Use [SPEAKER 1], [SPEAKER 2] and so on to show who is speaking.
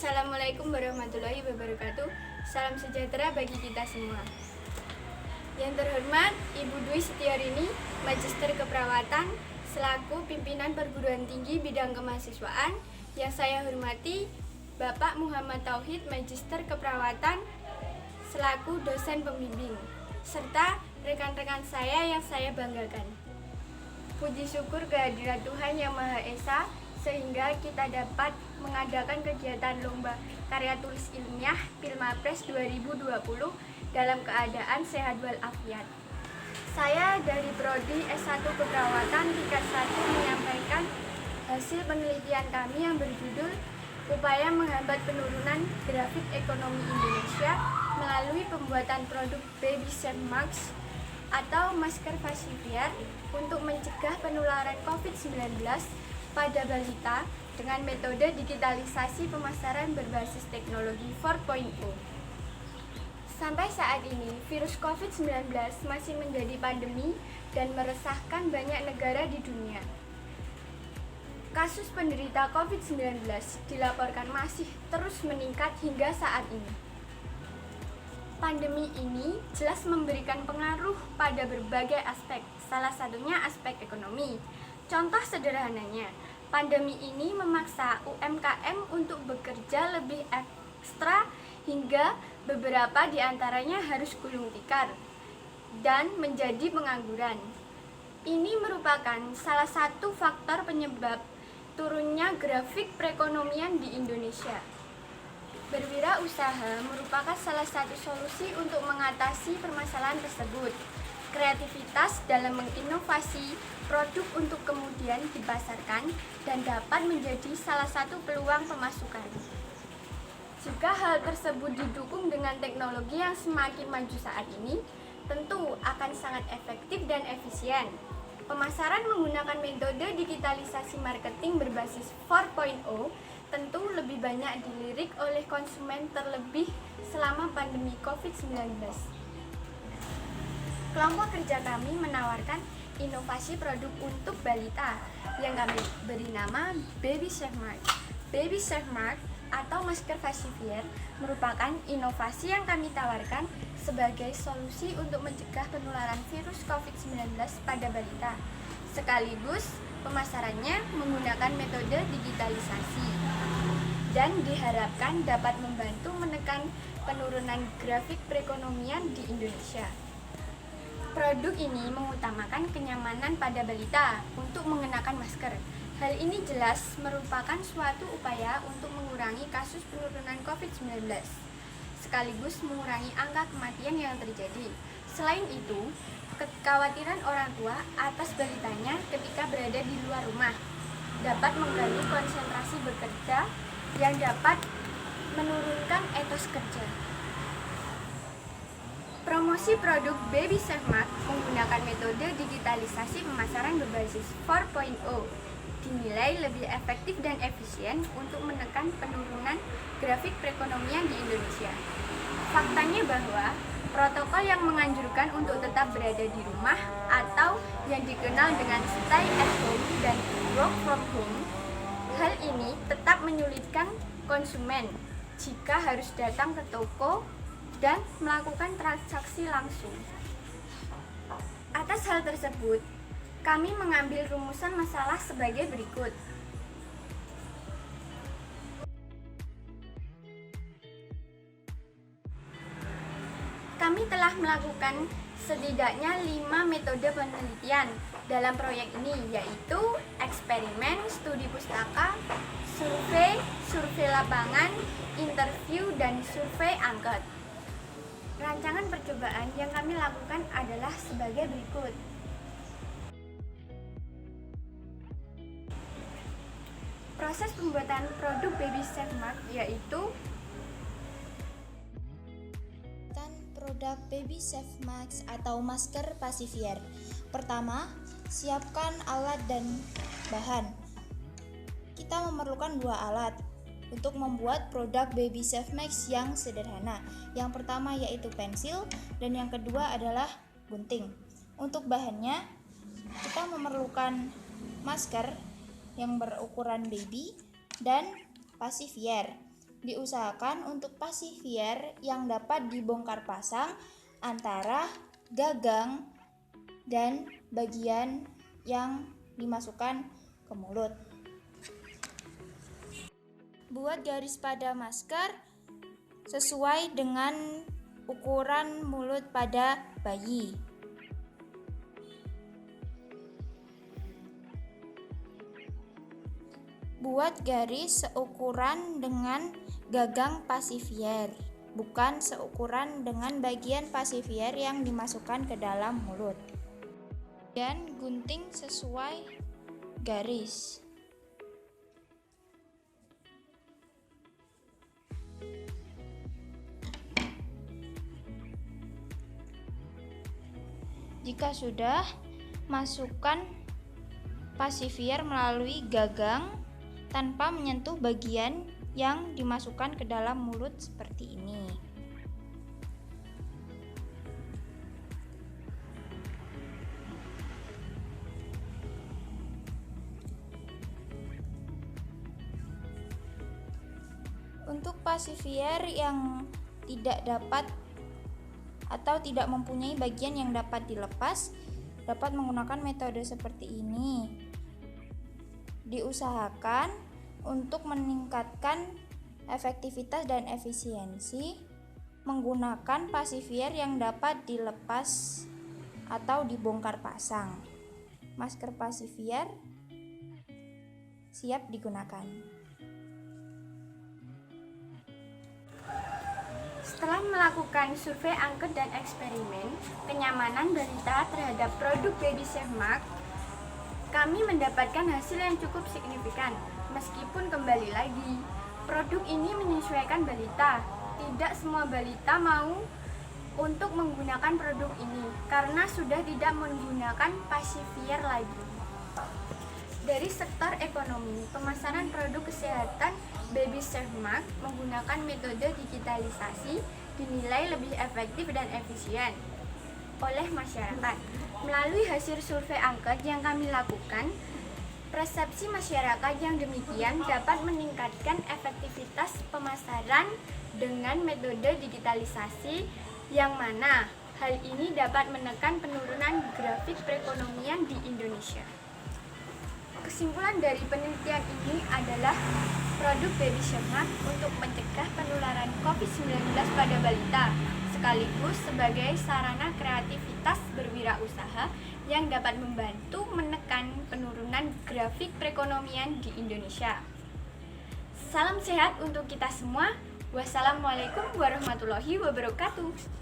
[SPEAKER 1] Assalamualaikum warahmatullahi wabarakatuh. Salam sejahtera bagi kita semua. Yang terhormat Ibu Dwi Setiorini, Magister Keperawatan, selaku pimpinan perguruan tinggi bidang kemahasiswaan. Yang saya hormati Bapak Muhammad Tauhid, Magister Keperawatan, selaku dosen pembimbing, serta rekan-rekan saya yang saya banggakan. Puji syukur kehadirat Tuhan Yang Maha Esa, sehingga kita dapat mengadakan kegiatan lomba karya tulis ilmiah Pilmapres 2020 dalam keadaan sehat walafiat. Saya dari Prodi S1 Keperawatan tingkat 1 menyampaikan hasil penelitian kami yang berjudul Upaya Menghambat Penurunan Grafik Ekonomi Indonesia melalui pembuatan produk Baby Safe Mask atau masker Vaxivier untuk mencegah penularan COVID-19 pada balita dengan metode digitalisasi pemasaran berbasis teknologi 4.0. Sampai saat ini, virus COVID-19 masih menjadi pandemi dan meresahkan banyak negara di dunia. Kasus penderita COVID-19 dilaporkan masih terus meningkat hingga saat ini. Pandemi ini jelas memberikan pengaruh pada berbagai aspek, salah satunya aspek ekonomi. Contoh sederhananya, pandemi ini memaksa UMKM untuk bekerja lebih ekstra hingga beberapa di antaranya harus gulung tikar dan menjadi pengangguran. Ini merupakan salah satu faktor penyebab turunnya grafik perekonomian di Indonesia. Berwirausaha merupakan salah satu solusi untuk mengatasi permasalahan tersebut. Kreativitas dalam menginovasi produk untuk kemudian dipasarkan dan dapat menjadi salah satu peluang pemasukan. Jika hal tersebut didukung dengan teknologi yang semakin maju saat ini, tentu akan sangat efektif dan efisien. Pemasaran menggunakan metode digitalisasi marketing berbasis 4.0 tentu lebih banyak dilirik oleh konsumen, terlebih selama pandemi COVID-19. Kelompok kerja kami menawarkan inovasi produk untuk balita yang kami beri nama Baby Safe Mask. Baby Safe Mask atau masker Vaxivier merupakan inovasi yang kami tawarkan sebagai solusi untuk mencegah penularan virus COVID-19 pada balita. Sekaligus pemasarannya menggunakan metode digitalisasi dan diharapkan dapat membantu menekan penurunan grafik perekonomian di Indonesia. Produk ini mengutamakan kenyamanan pada balita untuk mengenakan masker. Hal ini jelas merupakan suatu upaya untuk mengurangi kasus penurunan COVID-19, sekaligus mengurangi angka kematian yang terjadi. Selain itu, kekhawatiran orang tua atas balitanya ketika berada di luar rumah dapat mengganggu konsentrasi bekerja yang dapat menurunkan etos kerja. Promosi produk Baby Safe Mask menggunakan metode digitalisasi pemasaran berbasis 4.0 dinilai lebih efektif dan efisien untuk menekan penurunan grafik perekonomian di Indonesia. Faktanya bahwa protokol yang menganjurkan untuk tetap berada di rumah atau yang dikenal dengan stay at home dan work from home, hal ini tetap menyulitkan konsumen jika harus datang ke toko dan melakukan transaksi langsung. Atas hal tersebut, kami mengambil rumusan masalah sebagai berikut. Kami telah melakukan setidaknya 5 metode penelitian dalam proyek ini, yaitu eksperimen, studi pustaka, survei lapangan, interview, dan survei angket. Rancangan percobaan yang kami lakukan adalah sebagai berikut. Proses pembuatan produk Baby Safe Mask yaitu
[SPEAKER 2] produk Baby Safe Mask atau masker Vaxivier. Pertama, siapkan alat dan bahan. Kita memerlukan 2 alat untuk membuat produk Baby Safe Mask yang sederhana. Yang pertama yaitu pensil dan yang kedua adalah gunting. Untuk bahannya, kita memerlukan masker yang berukuran baby dan Vaxivier. Diusahakan untuk pacifier yang dapat dibongkar pasang antara gagang dan bagian yang dimasukkan ke mulut. Buat garis pada masker sesuai dengan ukuran mulut pada bayi. Buat garis seukuran dengan gagang pacifier, bukan seukuran dengan bagian pacifier yang dimasukkan ke dalam mulut. Dan gunting sesuai garis. Jika sudah, masukkan pacifier melalui gagang tanpa menyentuh bagian yang dimasukkan ke dalam mulut seperti ini. Untuk pacifier yang tidak dapat atau tidak mempunyai bagian yang dapat dilepas, dapat menggunakan metode seperti ini. Diusahakan untuk meningkatkan efektivitas dan efisiensi menggunakan pacifier yang dapat dilepas atau dibongkar pasang. Masker pacifier siap digunakan.
[SPEAKER 1] Setelah melakukan survei angket dan eksperimen kenyamanan balita terhadap produk Baby Safe Max, kami mendapatkan hasil yang cukup signifikan. Meskipun kembali lagi, produk ini menyesuaikan balita. Tidak semua balita mau untuk menggunakan produk ini karena sudah tidak menggunakan pacifier lagi. Dari sektor ekonomi, pemasaran produk kesehatan Baby Safe Max menggunakan metode digitalisasi dinilai lebih efektif dan efisien oleh masyarakat. Melalui hasil survei angket yang kami lakukan, persepsi masyarakat yang demikian dapat meningkatkan efektivitas pemasaran dengan metode digitalisasi yang mana hal ini dapat menekan penurunan grafik perekonomian di Indonesia. Kesimpulan dari penelitian ini adalah produk Baby Safe Max untuk mencegah penularan COVID-19 pada balita, sekaligus sebagai sarana kreativitas berwirausaha yang dapat membantu menekan penurunan grafik perekonomian di Indonesia. Salam sehat untuk kita semua. Wassalamualaikum warahmatullahi wabarakatuh.